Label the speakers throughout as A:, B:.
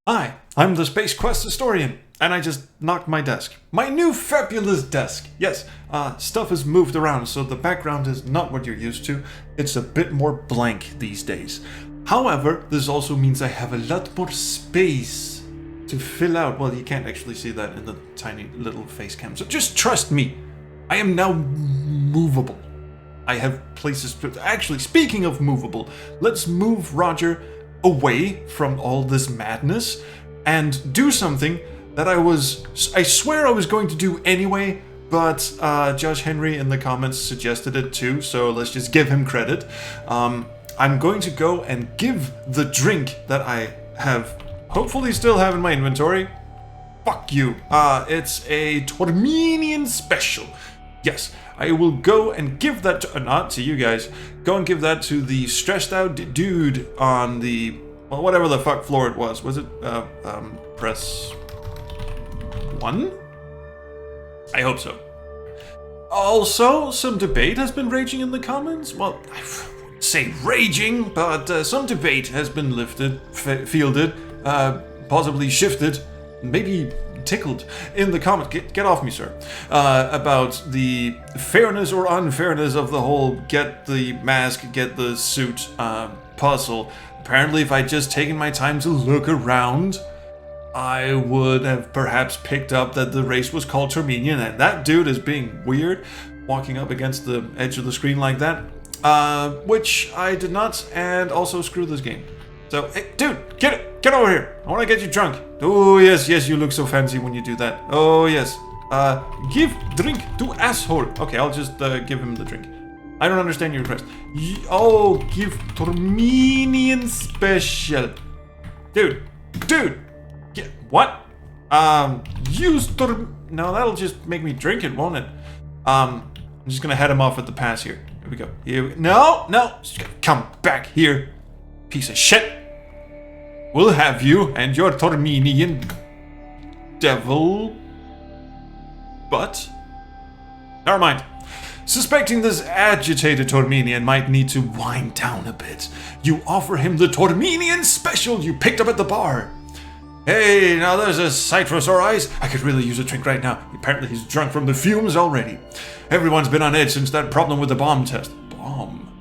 A: Hi, I'm the Space Quest historian, and I just knocked my desk. My new fabulous desk. Yes, stuff has moved around, so the background is not what you're used to. It's a bit more blank these days. However, this also means I have a lot more space to fill out. Well, you can't actually see that in the tiny little face cam, so just trust me. I am now movable. I have places to... Actually, speaking of movable, let's move Roger away from all this madness and do something that I swear I was going to do anyway, but Josh Henry in the comments suggested it too, so let's just give him credit. I'm going to go and give the drink that I have, hopefully still have in my inventory. Fuck you. It's a Tormenian special. Yes, I will go and give that to, not to you guys, go and give that to the stressed out dude on the, well, whatever the fuck floor it was. Was it, press 1? I hope so. Also, some debate has been raging in the comments. Well, I wouldn't say raging, but some debate has been fielded, possibly shifted, maybe tickled in the comments. Get off me, sir. About the fairness or unfairness of the whole get the mask, get the suit puzzle. Apparently, if I'd just taken my time to look around, I would have perhaps picked up that the race was called Tormenian, and that dude is being weird, walking up against the edge of the screen like that, which I did not, and also screw this game. So, hey, dude, get over here. I want to get you drunk. Oh, yes, you look so fancy when you do that. Oh, yes. Give drink to asshole. Okay, I'll just give him the drink. I don't understand your request. Oh, give Tormenian special. Dude. Yeah, what? Use No, that'll just make me drink it, won't it? I'm just gonna head him off at the pass here. Here we go. No. Come back here, piece of shit. We'll have you and your Tormenian devil. But never mind. Suspecting this agitated Tormenian might need to wind down a bit, you offer him the Tormenian special you picked up at the bar. Hey, now there's a sight for sore eyes. I could really use a drink right now. Apparently he's drunk from the fumes already. Everyone's been on edge since that problem with the bomb test.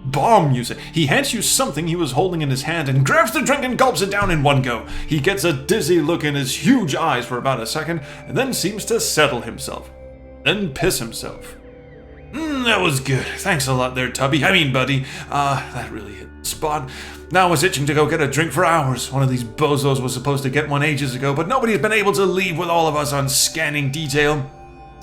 A: Bomb, you say. He hands you something he was holding in his hand and grabs the drink and gulps it down in one go. He gets a dizzy look in his huge eyes for about a second and then seems to settle himself. Then piss himself. That was good. Thanks a lot there, Tubby. I mean, buddy. That really hit the spot. Now I was itching to go get a drink for hours. One of these bozos was supposed to get one ages ago, but nobody's been able to leave with all of us on scanning detail.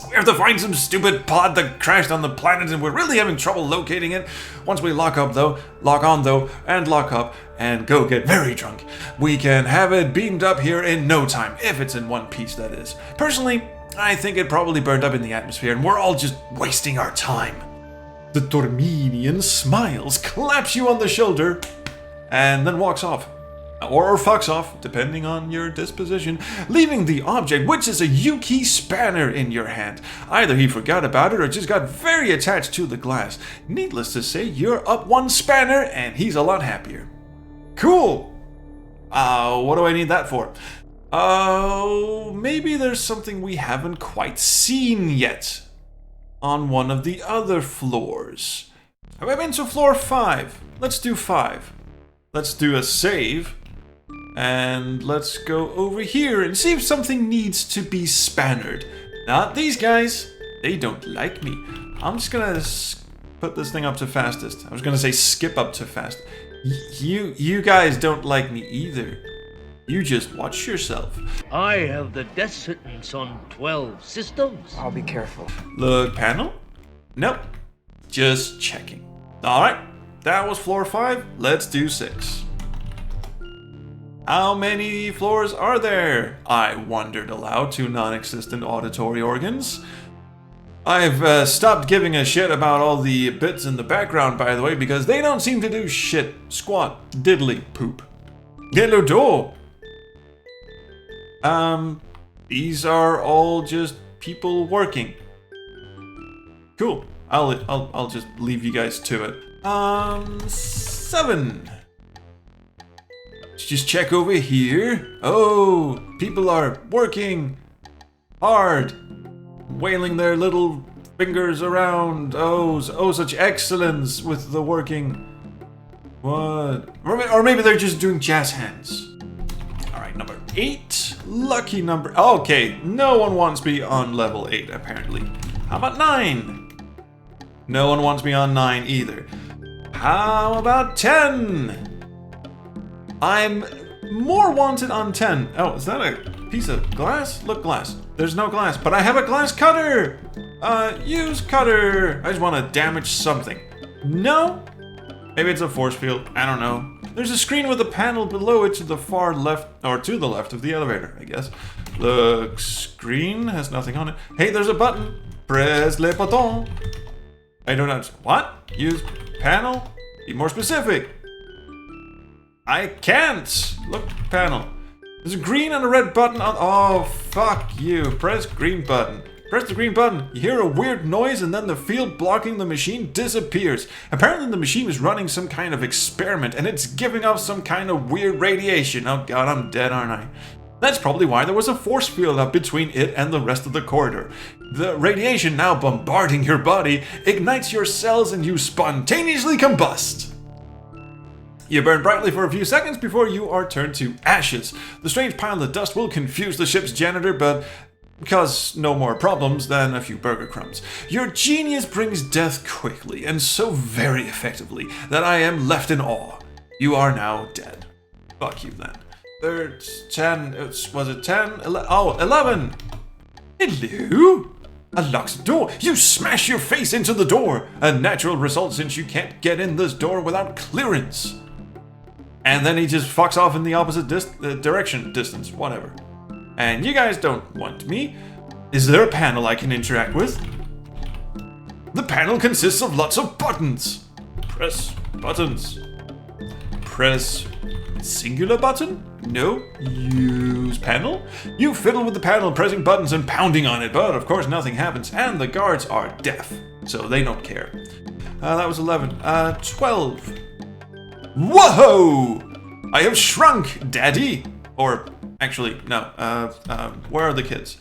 A: We have to find some stupid pod that crashed on the planet, and we're really having trouble locating it. Once we lock on and lock up, and go get very drunk, we can have it beamed up here in no time, if it's in one piece, that is. Personally, I think it probably burned up in the atmosphere, and we're all just wasting our time. The Tormenian smiles, claps you on the shoulder, and then walks off. Or fucks off, depending on your disposition, leaving the object, which is a U-key spanner, in your hand. Either he forgot about it or just got very attached to the glass. Needless to say, you're up one spanner, and he's a lot happier. Cool! What do I need that for? Maybe there's something we haven't quite seen yet on one of the other floors. Have I been to floor 5? Let's do 5. Let's do a save. And let's go over here and see if something needs to be spannered. Not these guys. They don't like me. I'm just gonna put this thing up to fastest. I was gonna say skip up to fast. You guys don't like me either. You just watch yourself.
B: I have the death sentence on 12 systems.
C: I'll be careful.
A: Look, panel? Nope. Just checking. Alright, that was floor 5. Let's do 6. How many floors are there? I wondered aloud to non-existent auditory organs. I've stopped giving a shit about all the bits in the background, by the way, because they don't seem to do shit. Squat. Diddly poop. Hello door. These are all just people working. Cool. I'll just leave you guys to it. 7. just check over here. Oh, people are working hard, wailing their little fingers around. Oh, such excellence with the working. What? Or maybe they're just doing jazz hands. All right, number 8. Lucky number. Okay, no one wants me on level 8, apparently. How about 9? No one wants me on 9 either. How about 10? I'm more wanted on 10. Oh, is that a piece of glass? Look, glass. There's no glass, but I have a glass cutter. Use cutter. I just want to damage something. No? Maybe it's a force field. I don't know. There's a screen with a panel below it to the far left, or to the left of the elevator, I guess. The screen has nothing on it. Hey, there's a button. Press le bouton. I don't know. What? Use panel? Be more specific. I can't. Look, panel. There's a green and a red button on. Oh, fuck you. Press green button. Press the green button. You hear a weird noise and then the field blocking the machine disappears. Apparently the machine is running some kind of experiment and it's giving off some kind of weird radiation. Oh god, I'm dead, aren't I? That's probably why there was a force field up between it and the rest of the corridor. The radiation now bombarding your body ignites your cells and you spontaneously combust. You burn brightly for a few seconds before you are turned to ashes. The strange pile of dust will confuse the ship's janitor, but cause no more problems than a few burger crumbs. Your genius brings death quickly and so very effectively that I am left in awe. You are now dead. Fuck you then. 10, was it 10? 11! Hello? A locked door. You smash your face into the door. A natural result since you can't get in this door without clearance. And then he just fucks off in the opposite distance, whatever. And you guys don't want me. Is there a panel I can interact with? The panel consists of lots of buttons. Press buttons. Press singular button? No. Use panel? You fiddle with the panel, pressing buttons and pounding on it, but of course nothing happens, and the guards are deaf, so they don't care. That was 11. 12. Whoa! I have shrunk, Daddy! Or, actually, no. Where are the kids?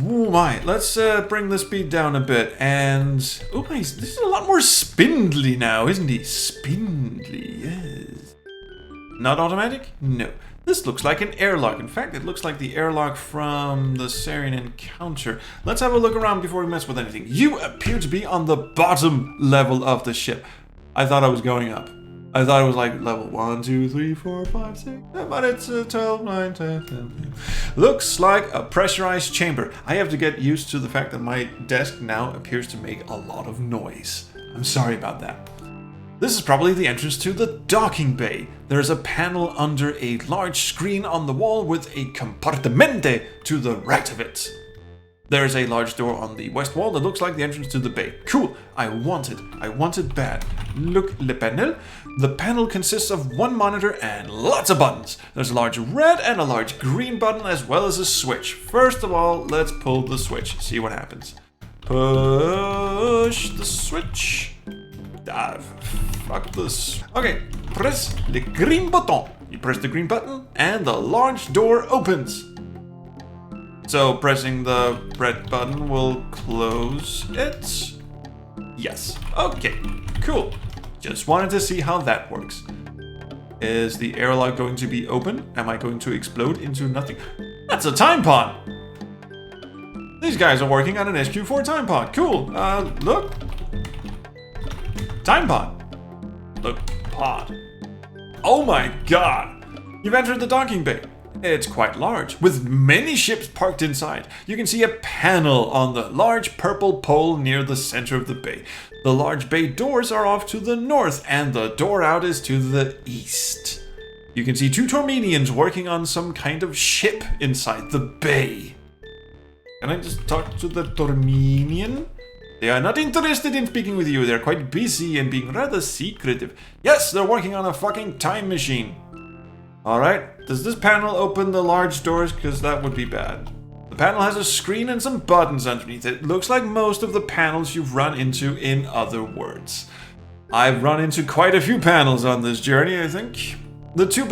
A: Oh my, let's bring the speed down a bit, and... Oh my, this is a lot more spindly now, isn't he? Spindly, yes. Not automatic? No. This looks like an airlock. In fact, it looks like the airlock from the Sarian encounter. Let's have a look around before we mess with anything. You appear to be on the bottom level of the ship. I thought I was going up. I thought it was like level 1, 2, 3, 4, 5, 6, but it's 12, 9, 10, 11. Looks like a pressurized chamber. I have to get used to the fact that my desk now appears to make a lot of noise. I'm sorry about that. This is probably the entrance to the docking bay. There's a panel under a large screen on the wall with a compartimente to the right of it. There's a large door on the west wall that looks like the entrance to the bay. Cool, I want it bad. Look, le panel. The panel consists of one monitor and lots of buttons. There's a large red and a large green button as well as a switch. First of all, let's pull the switch, see what happens. Push the switch. Ah, fuck this. Okay, press le green button. You press the green button and the large door opens. So pressing the red button will close it. Yes. Okay, cool. Just wanted to see how that works. Is the airlock going to be open? Am I going to explode into nothing? That's a time pod! These guys are working on an SQ4 time pod. Cool. Look. Time pod. Look, pod. Oh my god! You've entered the docking bay. It's quite large, with many ships parked inside. You can see a panel on the large purple pole near the center of the bay. The large bay doors are off to the north, and the door out is to the east. You can see 2 Tormenians working on some kind of ship inside the bay. Can I just talk to the Tormenian? They are not interested in speaking with you. They're quite busy and being rather secretive. Yes, they're working on a fucking time machine. Alright, does this panel open the large doors? Because that would be bad. The panel has a screen and some buttons underneath it. It looks like most of the panels you've run into, in other words. I've run into quite a few panels on this journey, I think. The two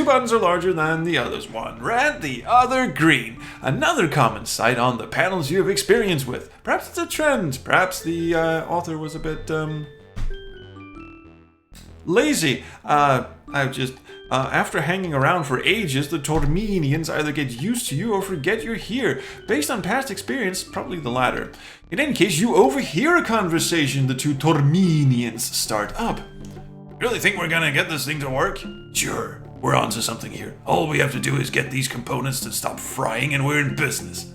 A: buttons are larger than the others. One red, the other green. Another common sight on the panels you have experience with. Perhaps it's a trend. Perhaps the author was a bit lazy. After hanging around for ages, the Tormenians either get used to you or forget you're here. Based on past experience, probably the latter. In any case, you overhear a conversation the two Tormenians start up. Really think we're gonna get this thing to work? Sure, we're onto something here. All we have to do is get these components to stop frying and we're in business.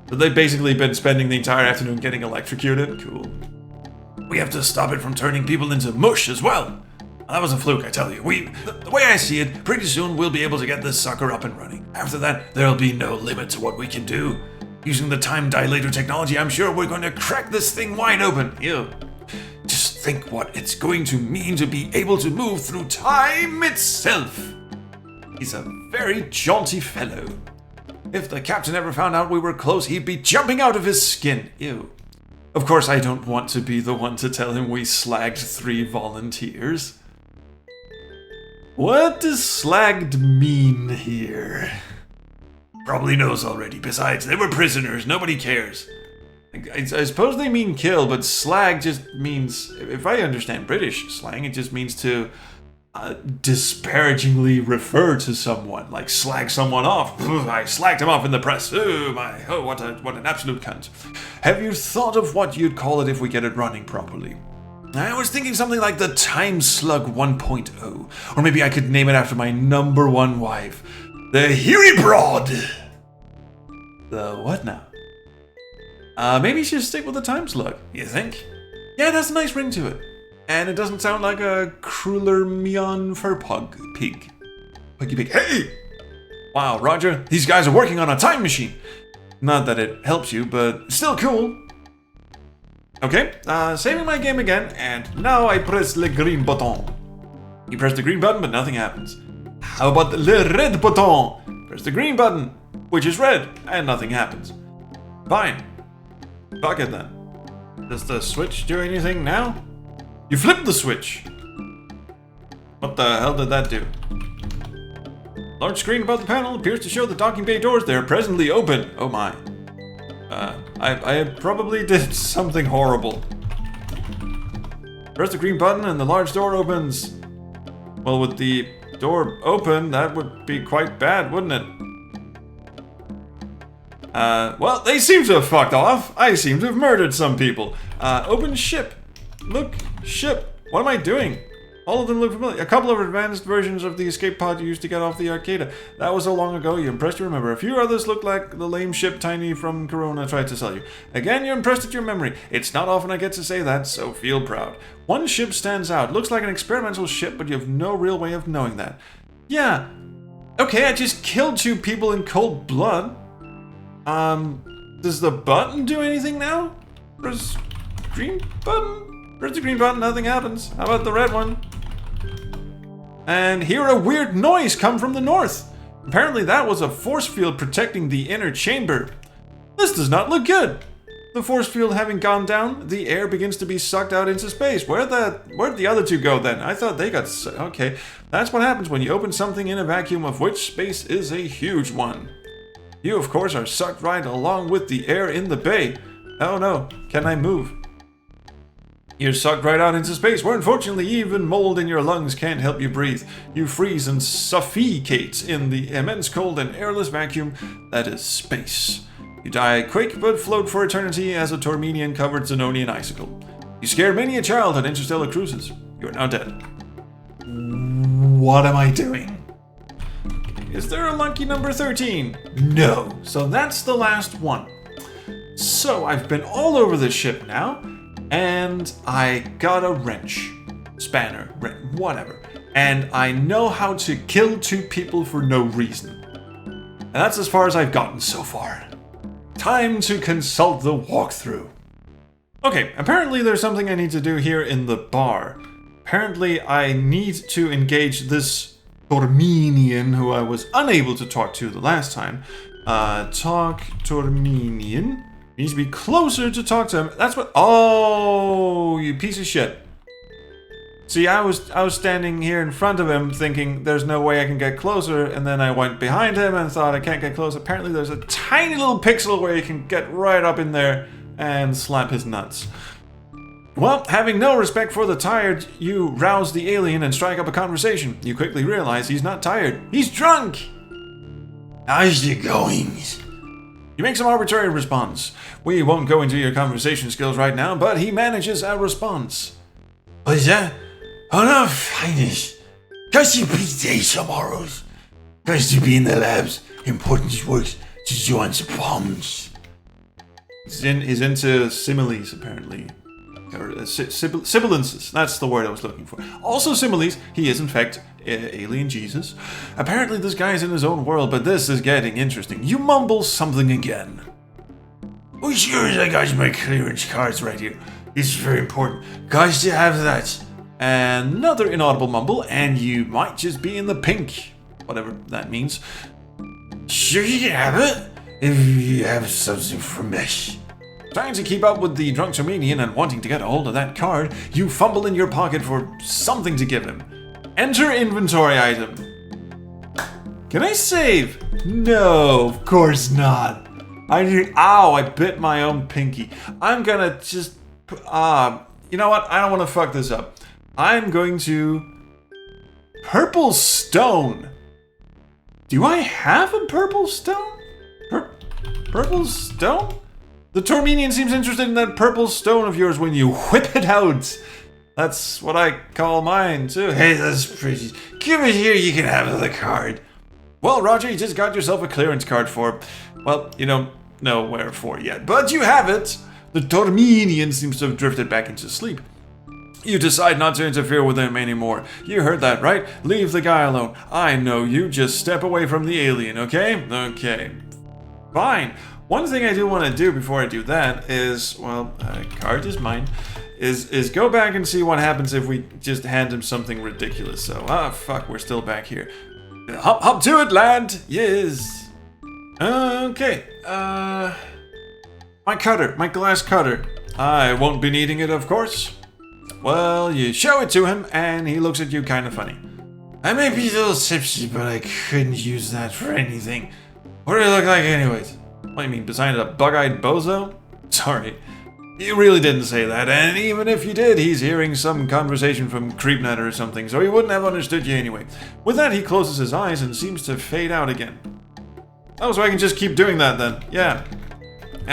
A: So they've basically been spending the entire afternoon getting electrocuted? Cool. We have to stop it from turning people into mush as well. That was a fluke, I tell you. The way I see it, pretty soon we'll be able to get this sucker up and running. After that, there'll be no limit to what we can do. Using the time dilator technology, I'm sure we're going to crack this thing wide open. Ew. Just think what it's going to mean to be able to move through time itself. He's a very jaunty fellow. If the captain ever found out we were close, he'd be jumping out of his skin. Ew. Of course, I don't want to be the one to tell him we slagged 3 volunteers. What does slagged mean here? Probably knows already. Besides, they were prisoners. Nobody cares. I suppose they mean kill, but slag just means, if I understand British slang, it just means to disparagingly refer to someone, like slag someone off. I slagged him off in the press. Oh, what an absolute cunt. Have you thought of what you'd call it if we get it running properly? I was thinking something like the Time Slug 1.0, or maybe I could name it after my #1 wife, the Huey Broad. The what now? Maybe you should stick with the Time Slug, you think? Yeah, it has a nice ring to it. And it doesn't sound like a crueler Mion for pig. Puggy pig. Hey! Wow, Roger, these guys are working on a time machine. Not that it helps you, but still cool. Okay, saving my game again, and now I press le green button. You press the green button, but nothing happens. How about le red button? Press the green button, which is red, and nothing happens. Fine. Fuck it then. Does the switch do anything now? You flipped the switch! What the hell did that do? Large screen above the panel appears to show the docking bay doors. They are presently open. Oh my. I probably did something horrible. Press the green button and the large door opens. Well, with the door open, that would be quite bad, wouldn't it? Well, they seem to have fucked off. I seem to have murdered some people. Open ship. Look, ship. What am I doing? All of them look familiar. A couple of advanced versions of the escape pod you used to get off the Arcada. That was so long ago, you're impressed you remember. A few others look like the lame ship Tiny from Corona tried to sell you. Again, you're impressed at your memory. It's not often I get to say that, so feel proud. One ship stands out. Looks like an experimental ship, but you have no real way of knowing that. Yeah. Okay, I just killed 2 people in cold blood. Does the button do anything now? Press green button? Press the green button, nothing happens. How about the red one? And hear a weird noise come from the north. Apparently that was a force field protecting the inner chamber. This does not look good. The force field having gone down, the air begins to be sucked out into space. Where'd the other 2 go then? I thought they got... Okay, that's what happens when you open something in a vacuum, of which space is a huge one. You, of course, are sucked right along with the air in the bay. Oh no, can I move? You're sucked right out into space, where unfortunately even mold in your lungs can't help you breathe. You freeze and suffocate in the immense cold and airless vacuum that is space. You die quick but float for eternity as a Tormenian-covered Zenonian icicle. You scared many a child on interstellar cruises. You are now dead. What am I doing? Is there a lucky number 13? No. So that's the last one. So I've been all over the ship now, and I got a wrench. Spanner, whatever. And I know how to kill 2 people for no reason. And that's as far as I've gotten so far. Time to consult the walkthrough. Okay, apparently there's something I need to do here in the bar. Apparently I need to engage this Tormenian who I was unable to talk to the last time. Talk Tormenian. Needs to be closer to talk to him. That's what... Oh, you piece of shit. See, I was standing here in front of him thinking there's no way I can get closer, and then I went behind him and thought I can't get close. Apparently there's a tiny little pixel where you can get right up in there and slap his nuts. Well, having no respect for the tired, you rouse the alien and strike up a conversation. You quickly realize he's not tired. He's drunk!
C: How's it going?
A: You make some arbitrary response. We won't go into your conversation skills right now, but he manages a response.
C: What's that? Oh no, finest. Got to be day tomorrows. Got to be in the labs. Important works to join the bombs.
A: He's into similes, apparently. Or sibilances, that's the word I was looking for. Also similes, he is in fact alien Jesus. Apparently this guy is in his own world, but this is getting interesting. You mumble something again.
C: Oh sure, I got my clearance cards right here. It's very important. Got to have that.
A: Another inaudible mumble, and you might just be in the pink. Whatever that means.
C: Sure you can have it, if you have something for me.
A: Trying to keep up with the drunk Armenian and wanting to get a hold of that card, you fumble in your pocket for something to give him. Enter inventory item. Can I save? No, of course not. Ow, I bit my own pinky. I'm gonna just... you know what? I don't want to fuck this up. I'm going to... Purple stone. Do I have a purple stone? Purple stone? The Tormenian seems interested in that purple stone of yours when you whip it out. That's what I call mine, too.
C: Hey, that's pretty. Give it here, you can have the card.
A: Well, Roger, you just got yourself a clearance card for... Well, you don't know where for yet, but you have it. The Tormenian seems to have drifted back into sleep. You decide not to interfere with him anymore. You heard that, right? Leave the guy alone. I know you. Just step away from the alien, okay? Okay. Fine. One thing I do want to do before I do that is, well, card is mine, is go back and see what happens if we just hand him something ridiculous. So, fuck, we're still back here. Hop to it, lad! Yes! Okay, my cutter, my glass cutter. I won't be needing it, of course. Well, you show it to him, and he looks at you kind of funny.
C: I may be a little tipsy, but I couldn't use that for anything. What do I look like anyways?
A: What do you mean, besides a bug-eyed bozo? Sorry, you really didn't say that, and even if you did, he's hearing some conversation from CreepNet or something, so he wouldn't have understood you anyway. With that, he closes his eyes and seems to fade out again. Oh, so I can just keep doing that then. Yeah,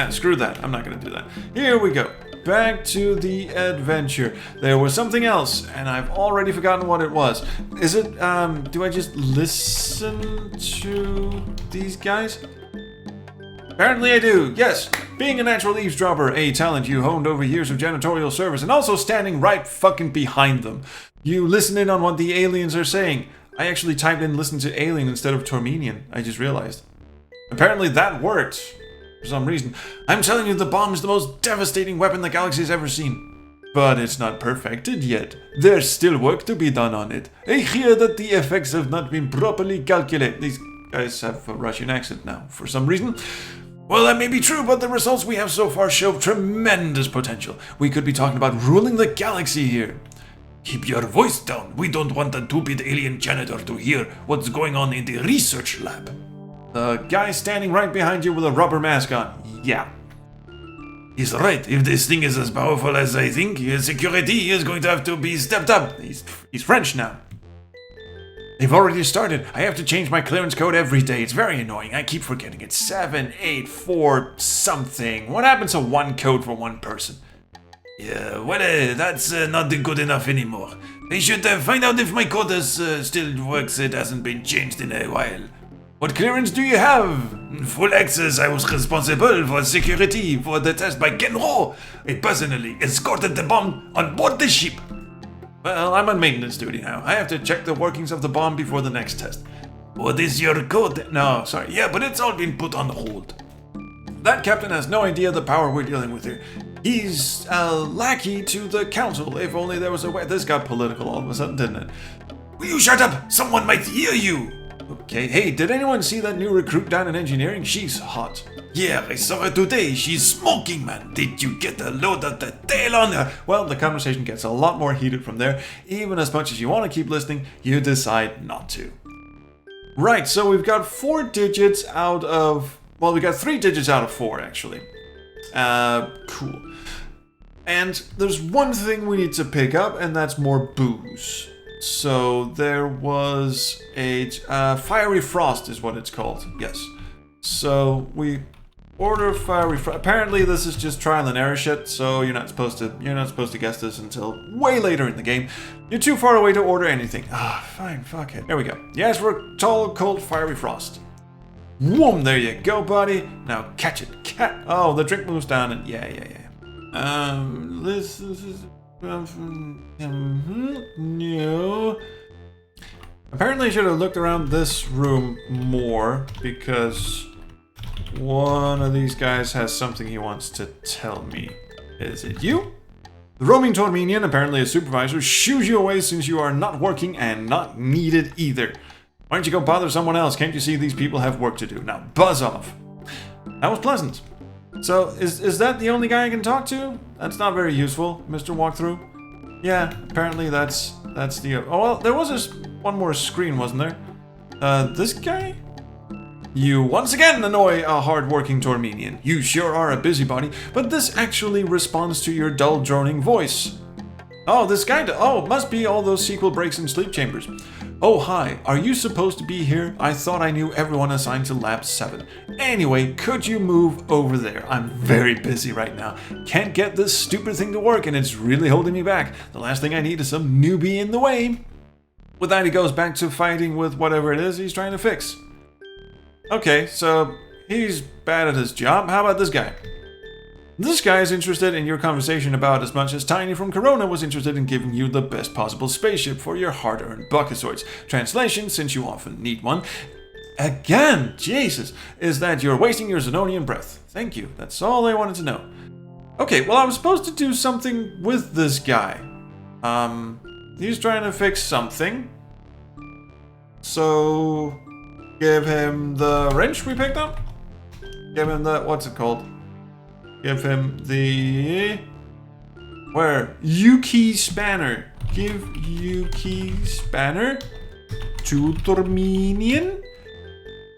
A: screw that. I'm not gonna do that. Here we go. Back to the adventure. There was something else, and I've already forgotten what it was. Is it, do I just listen to these guys? Apparently I do, yes. Being a natural eavesdropper, a talent you honed over years of janitorial service, and also standing right fucking behind them. You listen in on what the aliens are saying. I actually typed in listen to alien instead of Tormenian, I just realized. Apparently that worked. For some reason. I'm telling you, the bomb is the most devastating weapon the galaxy's ever seen. But it's not perfected yet. There's still work to be done on it. I hear that the effects have not been properly calculated. These guys have a Russian accent now, for some reason. Well, that may be true, but the results we have so far show tremendous potential. We could be talking about ruling the galaxy here.
C: Keep your voice down. We don't want the stupid alien janitor to hear what's going on in the research lab.
A: The guy standing right behind you with a rubber mask on. Yeah.
C: He's right. If this thing is as powerful as I think, his security is going to have to be stepped up.
A: He's French now. They've already started. I have to change my clearance code every day. It's very annoying. I keep forgetting. It's 784 something. What happened to one code for one person?
C: Yeah, well, that's not good enough anymore. They should find out if my code still works. It hasn't been changed in a while.
A: What clearance do you have?
C: Full access. I was responsible for security for the test by Crowe. I personally escorted the bomb on board the ship.
A: Well, I'm on maintenance duty now. I have to check the workings of the bomb before the next test.
C: What is your code?
A: No, sorry.
C: Yeah, but it's all been put on hold.
A: That captain has no idea the power we're dealing with here. He's a lackey to the council. If only there was a way. This got political all of a sudden, didn't it?
C: Will you shut up? Someone might hear you.
A: Okay, hey, did anyone see that new recruit down in engineering? She's hot.
C: Yeah, I saw her today. She's smoking, man. Did you get a load of the tail on her?
A: Well, the conversation gets a lot more heated from there. Even as much as you want to keep listening, you decide not to. Right, so we've got 4 digits out of... Well, we got 3 digits out of 4, actually. Cool. And there's one thing we need to pick up, and that's more booze. So there was a... Fiery Frost is what it's called. Yes. So we... Order Fiery Frost. Apparently this is just trial and error shit, so you're not supposed to guess this until way later in the game. You're too far away to order anything. Fine, fuck it. There we go. Yes, for a tall, cold, fiery frost. Whoom, there you go, buddy. Now catch it. Oh, the drink moves down and yeah. This is no. Apparently I should have looked around this room more because one of these guys has something he wants to tell me. Is it you? The roaming Tormenian, apparently a supervisor, shoos you away since you are not working and not needed either. Why don't you go bother someone else? Can't you see these people have work to do? Now buzz off. That was pleasant. So, is that the only guy I can talk to? That's not very useful, Mr. Walkthrough. Yeah, apparently that's the... Oh, well, there was one more screen, wasn't there? This guy? You once again annoy a hard-working Tormenian. You sure are a busybody, but this actually responds to your dull droning voice. Oh, this guy... Oh, must be all those sequel breaks in sleep chambers. Oh, hi. Are you supposed to be here? I thought I knew everyone assigned to Lab 7. Anyway, could you move over there? I'm very busy right now. Can't get this stupid thing to work, and it's really holding me back. The last thing I need is some newbie in the way. With that, he goes back to fighting with whatever it is he's trying to fix. Okay, so he's bad at his job. How about this guy? This guy is interested in your conversation about as much as Tiny from Corona was interested in giving you the best possible spaceship for your hard-earned buckazoids. Translation, since you often need one. Again, Jesus, is that you're wasting your Zenonian breath. Thank you, that's all I wanted to know. Okay, well I was supposed to do something with this guy. He's trying to fix something. So... give him the wrench we picked up? Give him the... what's it called? Give him the... where? Yuki Spanner. Give Yuki Spanner to Tormenian.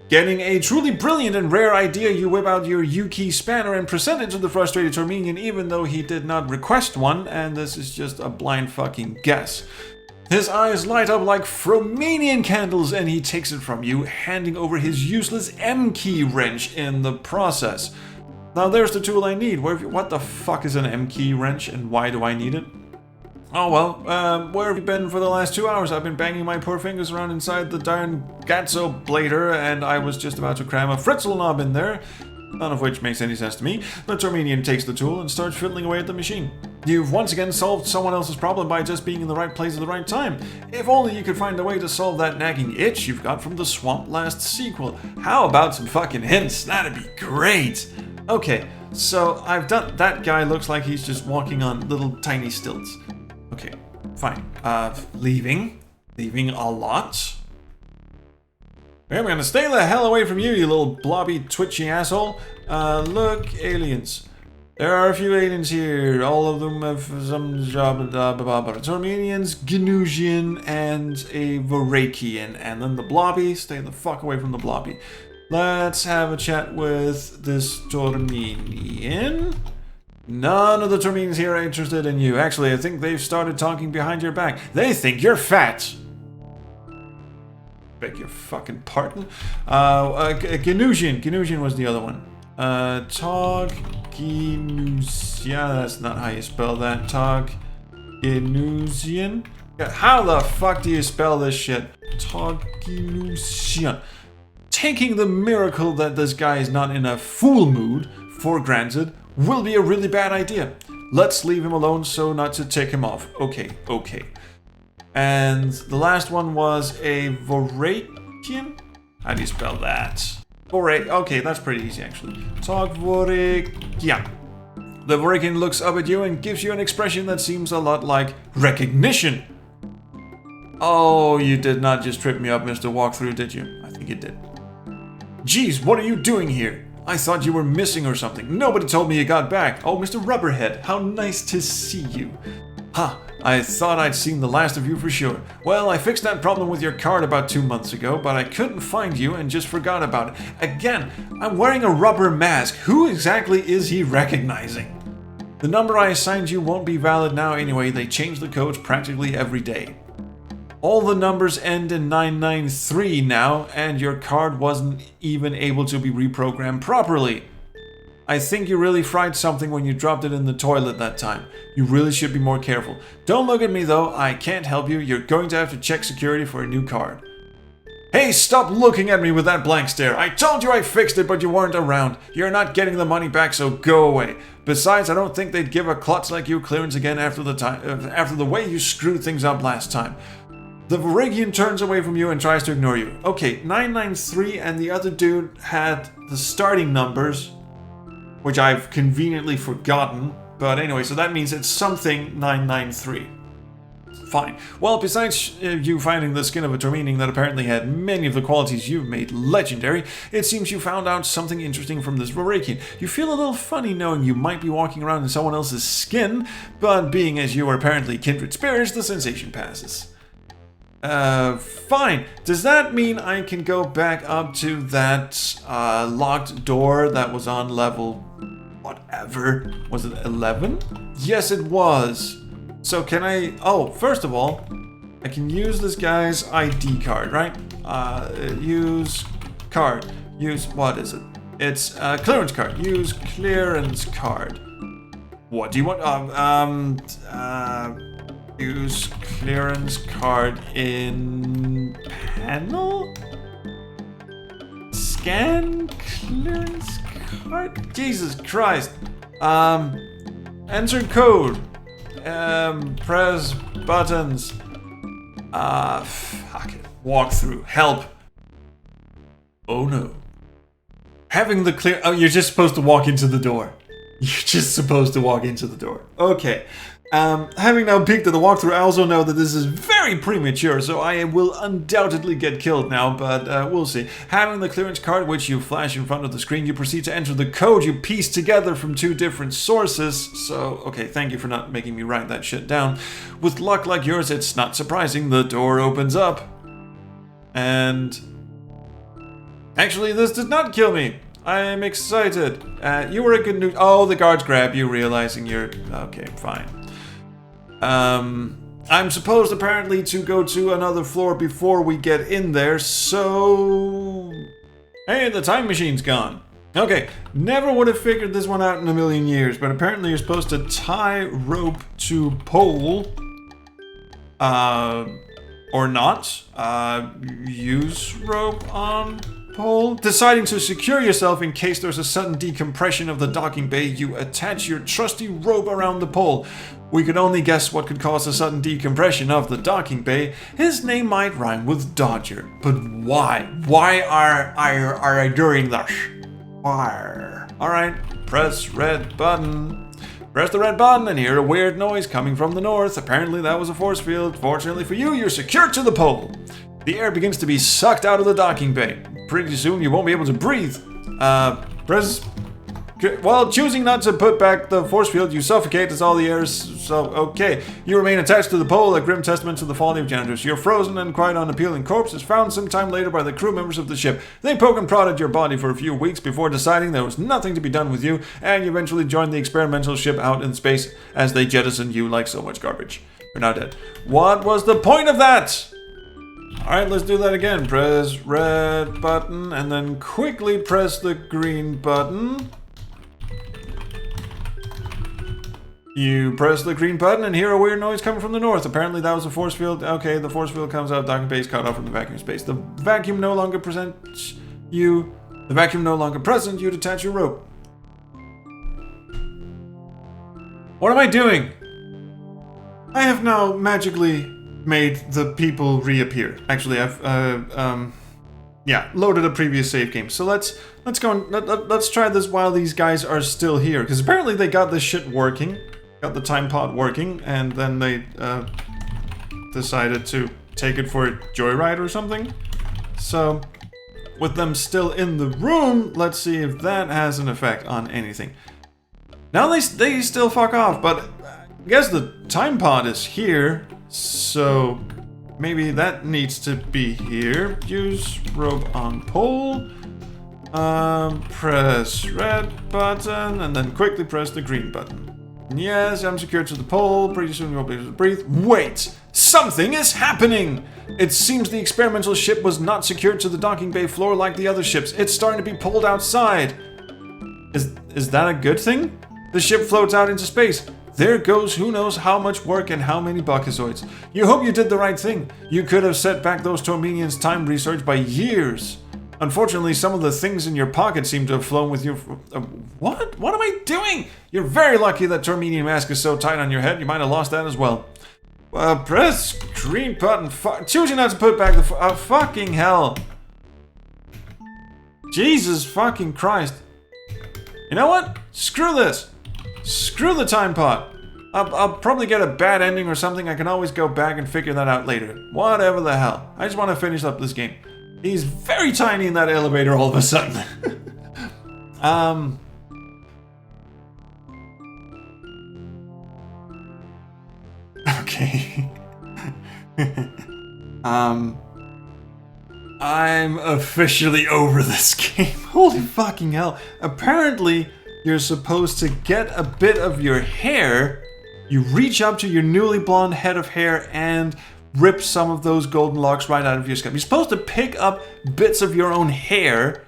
A: Getting a truly brilliant and rare idea, you whip out your Yuki Spanner and present it to the frustrated Tormenian even though he did not request one, and this is just a blind fucking guess. His eyes light up like Fromanian candles and he takes it from you, handing over his useless M-key wrench in the process. Now there's the tool I need. What the fuck is an M-key wrench and why do I need it? Oh well, where have you been for the last 2 hours? I've been banging my poor fingers around inside the darn Gatso blader and I was just about to cram a Fritzel knob in there. None of which makes any sense to me. The Tormenian takes the tool and starts fiddling away at the machine. You've once again solved someone else's problem by just being in the right place at the right time. If only you could find a way to solve that nagging itch you've got from the Swamp Last sequel. How about some fucking hints? That'd be great! Okay, so I've done... that guy looks like he's just walking on little tiny stilts. Okay, fine. Leaving a lot. I'm gonna stay the hell away from you, you little blobby, twitchy asshole. Look, aliens. There are a few aliens here. All of them have some job, Tormenians, Ganusian, and a Vorakian. And then the blobby. Stay the fuck away from the blobby. Let's have a chat with this Tormenian. None of the Tormenians here are interested in you. Actually, I think they've started talking behind your back. They think you're fat. Beg your fucking pardon. Ganusian was the other one. Togginusian. That's not how you spell that. Togginusian. How the fuck do you spell this shit? Togginusian. Taking the miracle that this guy is not in a fool mood for granted will be a really bad idea. Let's leave him alone so not to tick him off. Okay. And the last one was a Vorakian? How do you spell that? Okay, that's pretty easy actually. Vorakian. The Vorakian looks up at you and gives you an expression that seems a lot like recognition. Oh, you did not just trip me up, Mr. Walkthrough, did you? I think you did. Geez, what are you doing here? I thought you were missing or something. Nobody told me you got back. Oh, Mr. Rubberhead, how nice to see you. Ha, I thought I'd seen the last of you for sure. Well, I fixed that problem with your card about 2 months ago, but I couldn't find you and just forgot about it. Again, I'm wearing a rubber mask. Who exactly is he recognizing? The number I assigned you won't be valid now anyway. They change the codes practically every day. All the numbers end in 993 now, and your card wasn't even able to be reprogrammed properly. I think you really fried something when you dropped it in the toilet that time. You really should be more careful. Don't look at me though, I can't help you. You're going to have to check security for a new card. Hey, stop looking at me with that blank stare. I told you I fixed it, but you weren't around. You're not getting the money back, so go away. Besides, I don't think they'd give a klutz like you clearance again after the way you screwed things up last time. The Virigian turns away from you and tries to ignore you. Okay, 993 and the other dude had the starting numbers, which I've conveniently forgotten. But anyway, so that means it's something 993. Fine. Well, besides you finding the skin of a Terminian that apparently had many of the qualities you've made legendary, it seems you found out something interesting from this Virigian. You feel a little funny knowing you might be walking around in someone else's skin, but being as you are apparently kindred spirits, the sensation passes. Fine. Does that mean I can go back up to that locked door that was on level whatever? Was it 11? Yes, it was. So can I... Oh, first of all, I can use this guy's ID card, right? Use card. Use... What is it? It's clearance card. Use clearance card. What do you want? Use clearance card in panel? Scan clearance card? Jesus Christ. Enter code. Press buttons. Fuck it. Walk through. Help. Oh no. Having the clear... Oh, you're just supposed to walk into the door. You're just supposed to walk into the door. Okay. Having now peeked at the walkthrough, I also know that this is very premature, so I will undoubtedly get killed now, but we'll see. Having the clearance card, which you flash in front of the screen, you proceed to enter the code you piece together from 2 different sources. So, okay, thank you for not making me write that shit down. With luck like yours, it's not surprising the door opens up. And... Actually, this did not kill me. I am excited. You were a good news... Oh, the guards grab you, realizing you're... Okay, fine. I'm supposed apparently to go to another floor before we get in there, so... Hey, the time machine's gone. Okay, never would have figured this one out in a million years, but apparently you're supposed to tie rope to pole. Or not. Use rope on pole. Deciding to secure yourself in case there's a sudden decompression of the docking bay, you attach your trusty rope around the pole. We could only guess what could cause a sudden decompression of the docking bay. His name might rhyme with Dodger, but why? Why are I doing this? Why? Alright, press red button. Press the red button and hear a weird noise coming from the north. Apparently that was a force field. Fortunately for you, you're secured to the pole. The air begins to be sucked out of the docking bay. Pretty soon you won't be able to breathe. Press... While choosing not to put back the force field, you suffocate as all the air is... So, okay. You remain attached to the pole, a grim testament to the folly of janitors. Your frozen and quite unappealing corpse is found sometime later by the crew members of the ship. They poke and prod at your body for a few weeks before deciding there was nothing to be done with you, and you eventually join the experimental ship out in space as they jettison you like so much garbage. You're now dead. What was the point of that? Alright, let's do that again. Press red button, and then quickly press the green button. You press the green button and hear a weird noise coming from the north. Apparently that was a force field. Okay, the force field comes out, docking base cut off from the vacuum space. The vacuum no longer presents you. The vacuum no longer present, you detach your rope. What am I doing? I have now magically made the people reappear. Actually, I've loaded a previous save game. So let's go and let's try this while these guys are still here, because apparently they got this shit working. Got the time pod working, and then they decided to take it for a joyride or something. So with them still in the room. Let's see if that has an effect on anything. Now they still fuck off, but I guess the time pod is here, so maybe that needs to be here. Use rope on pole. Press red button and then quickly press the green button. Yes, I'm secured to the pole. Pretty soon you'll be able to breathe. Wait! Something is happening! It seems the experimental ship was not secured to the docking bay floor like the other ships. It's starting to be pulled outside. Is that a good thing? The ship floats out into space. There goes who knows how much work and how many buckazoids. You hope you did the right thing. You could have set back those Tormenians' time research by years. Unfortunately, some of the things in your pocket seem to have flown with you. What? What am I doing? You're very lucky that Tormenian mask is so tight on your head, you might have lost that as well. Press green button. Choosing not to put back the. Fucking hell. Jesus fucking Christ. You know what? Screw this. Screw the time pod. I'll probably get a bad ending or something. I can always go back and figure that out later. Whatever the hell. I just want to finish up this game. He's very tiny in that elevator all of a sudden. Okay. I'm officially over this game. Holy fucking hell. Apparently, you're supposed to get a bit of your hair. You reach up to your newly blonde head of hair and rip some of those golden locks right out of your scalp. You're supposed to pick up bits of your own hair.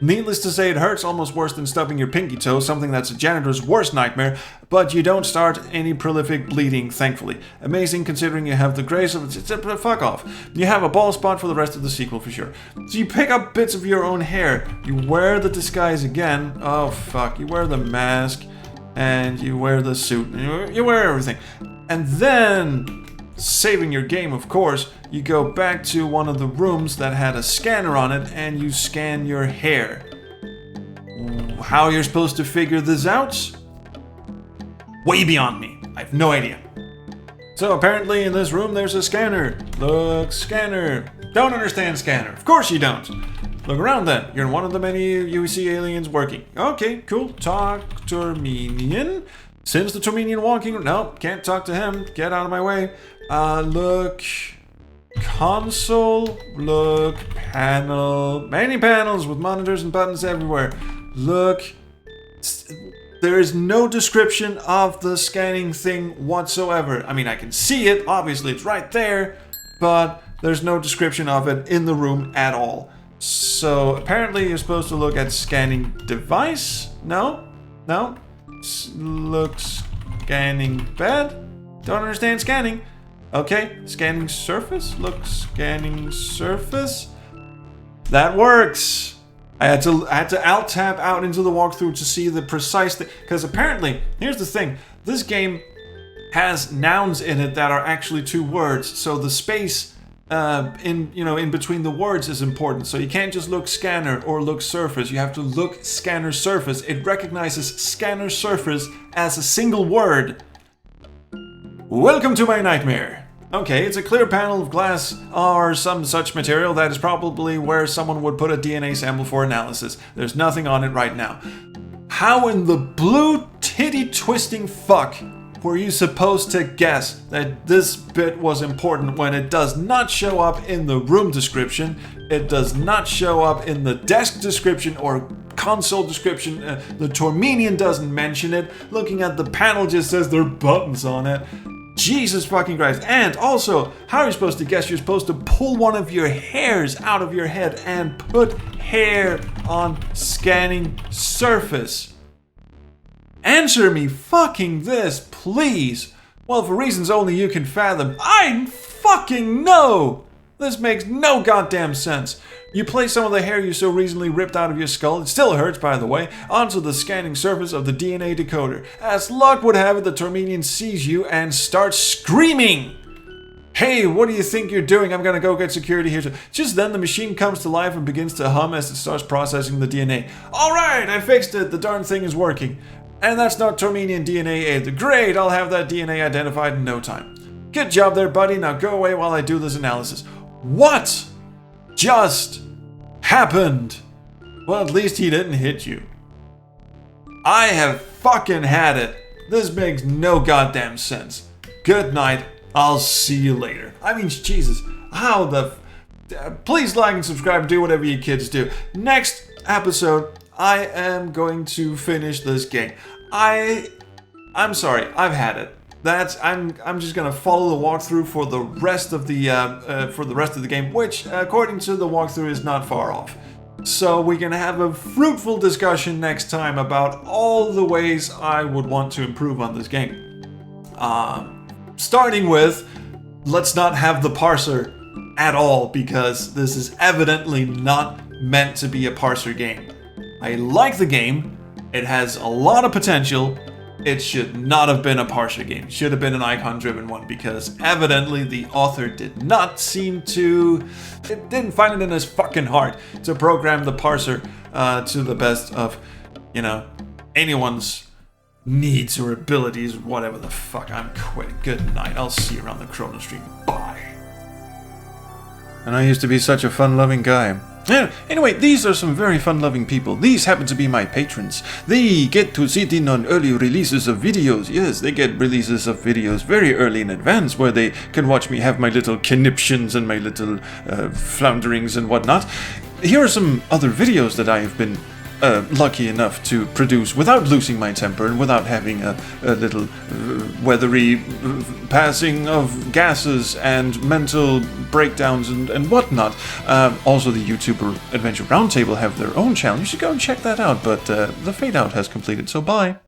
A: Needless to say, it hurts almost worse than stubbing your pinky toe, something that's a janitor's worst nightmare, but you don't start any prolific bleeding, thankfully. Amazing considering you have the grace of it. Fuck off. You have a ball spot for the rest of the sequel for sure. So you pick up bits of your own hair, you wear the disguise again. Oh fuck, you wear the mask, and you wear the suit, and you wear everything. And then, saving your game, of course, you go back to one of the rooms that had a scanner on it and you scan your hair. How you're supposed to figure this out? Way beyond me. I have no idea. So apparently in this room there's a scanner. Look, scanner. Don't understand scanner. Of course you don't. Look around then. You're in one of the many UC aliens working. Okay, cool. Talk Tormenian. Since the Tormenian walking... No, can't talk to him. Get out of my way. Look... Console. Look... Panel. Many panels with monitors and buttons everywhere. Look... There is no description of the scanning thing whatsoever. I mean, I can see it. Obviously, it's right there. But there's no description of it in the room at all. So, apparently you're supposed to look at scanning device? No? No? Look, scanning bed? Don't understand scanning. Okay, scanning surface? Look, scanning surface? That works! I had to alt tab out into the walkthrough to see the precise thing, because apparently, here's the thing, this game has nouns in it that are actually 2 words, so the space in between the words is important. So you can't just look scanner or look surface. You have to look scanner surface. It recognizes scanner surface as a single word. Welcome to my nightmare. Okay, it's a clear panel of glass or some such material that is probably where someone would put a DNA sample for analysis. There's nothing on it right now. How in the blue titty twisting fuck were you supposed to guess that this bit was important when it does not show up in the room description, it does not show up in the desk description or console description, the Tormenian doesn't mention it, looking at the panel just says there are buttons on it. Jesus fucking Christ. And also, how are you supposed to guess? You're supposed to pull one of your hairs out of your head and put hair on scanning surface. Answer me fucking this, please. Well, for reasons only you can fathom, I fucking know. This makes no goddamn sense. You place some of the hair you so recently ripped out of your skull, it still hurts by the way, onto the scanning surface of the DNA decoder. As luck would have it, the Tormenian sees you and starts screaming. Hey, what do you think you're doing? I'm gonna go get security here. Just then the machine comes to life and begins to hum as it starts processing the DNA. Alright, I fixed it, the darn thing is working. And that's not Tormenian DNA either. Great, I'll have that DNA identified in no time. Good job there, buddy. Now go away while I do this analysis. What just happened. Well, at least he didn't hit you. I have fucking had it. This makes no goddamn sense. Good night. I'll see you later. I mean, Jesus, how the... Please like and subscribe and do whatever you kids do. Next episode, I am going to finish this game. I'm sorry, I've had it. I'm just gonna follow the walkthrough for the rest of the game, which according to the walkthrough is not far off. So we can have a fruitful discussion next time about all the ways I would want to improve on this game. Starting with, let's not have the parser at all, because this is evidently not meant to be a parser game. I like the game, it has a lot of potential. It should not have been a parser game. It should have been an icon-driven one, because evidently the author did not seem to... It didn't find it in his fucking heart to program the parser to the best of, you know, anyone's needs or abilities, whatever the fuck. I'm quitting. Good night. I'll see you around the Chrono stream. Bye. And I used to be such a fun-loving guy. Anyway, these are some very fun-loving people. These happen to be my patrons. They get to sit in on early releases of videos. Yes, they get releases of videos very early in advance, where they can watch me have my little conniptions and my little flounderings and whatnot. Here are some other videos that I have been lucky enough to produce without losing my temper and without having a little weathery passing of gases and mental breakdowns and whatnot. Also, the YouTuber Adventure Roundtable have their own channel. You should go and check that out, but the fade out has completed, so bye.